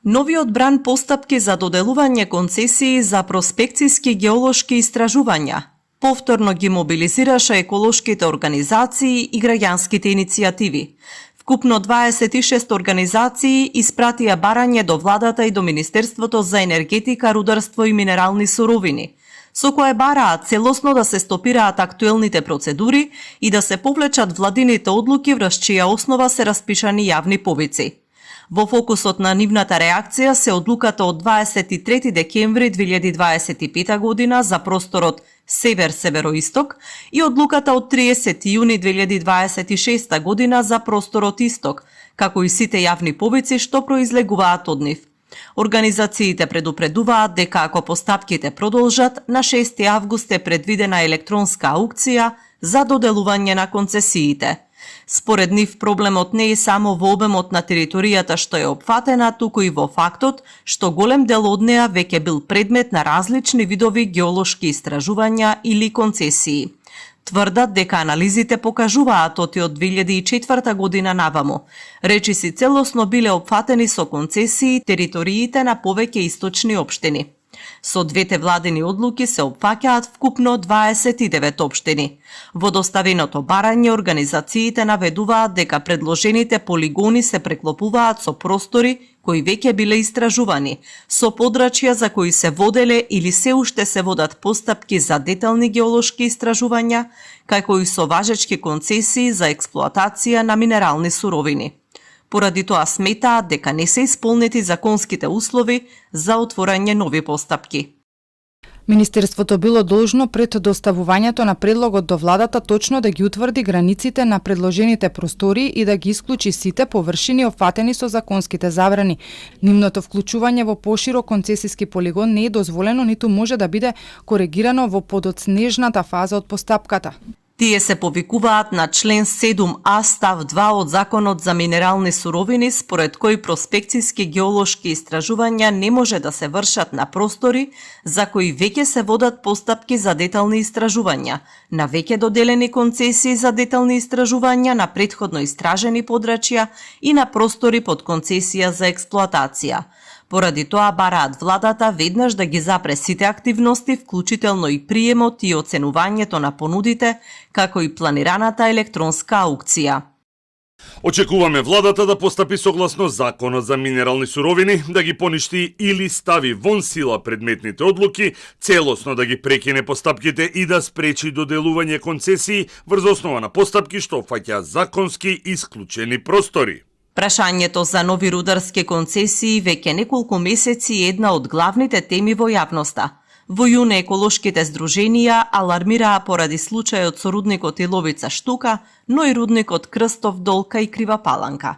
Новиот бран постапки за доделување концесии за проспекцијски геолошки истражувања повторно ги мобилизираша еколошките организации и граѓанските иницијативи. Вкупно 26 организации испратија барање до владата и до Министерството за енергетика, рударство и минерални суровини, со кое бараат целосно да се стопираат актуелните процедури и да се повлечат владините одлуки врз чија основа се распишани јавни повици. Во фокусот на нивната реакција се одлуката од 23 декември 2025 година за просторот Север-Североисток и одлуката од 30 јуни 2026 година за просторот Исток, како и сите јавни повици што произлегуваат од нив. Организациите предупредуваат дека ако постапките продолжат, на 6 август е предвидена електронска аукција за доделување на концесиите. Според нив проблемот не е само во обемот на територијата што е опфатена, туку и во фактот што голем дел од неа веќе бил предмет на различни видови геолошки истражувања или концесии. Тврдат дека анализите покажуваат од 2004 година наваму. Речиси целосно биле опфатени со концесии териториите на повеќе источни општини. Со двете владини одлуки се опфаќаат вкупно 29 општини. Во доставеното барање организациите наведуваат дека предложените полигони се преклопуваат со простори кои веќе биле истражувани, со подрачја за кои се воделе или се уште се водат постапки за детални геолошки истражувања, како и со важечки концесии за експлоатација на минерални суровини. Поради тоа сметаат дека не се исполнети законските услови за отворање нови постапки. Министерството било должно пред доставувањето на предлогот до владата точно да ги утврди границите на предложените простори и да ги исклучи сите површини опфатени со законските забрани. Нивното вклучување во поширок концесиски полигон не е дозволено ниту може да биде коригирано во подоцнежната фаза од постапката. Тие се повикуваат на член 7а став 2 од Законот за минерални суровини, според кој проспекцијски геолошки истражувања не може да се вршат на простори за кои веќе се водат постапки за детални истражувања, на веќе доделени концесии за детални истражувања на претходно истражени подрачја и на простори под концесија за експлоатација. Поради тоа бараат владата веднаш да ги запре сите активности, вклучително и приемот и оценувањето на понудите, како и планираната електронска аукција. Очекуваме владата да постапи согласно Законот за минерални суровини, да ги поништи или стави вон сила предметните одлуки, целосно да ги прекине постапките и да спречи доделување концесии врз основа на постапки што опфаќаат законски исклучени простори. Прашањето за нови рударски концесии веќе неколку месеци е една од главните теми во јавноста. Во јуне еколошките здруженија алармираа поради случајот со рудникот Иловица Штука, но и рудникот Крстов Дол кај Крива Паланка.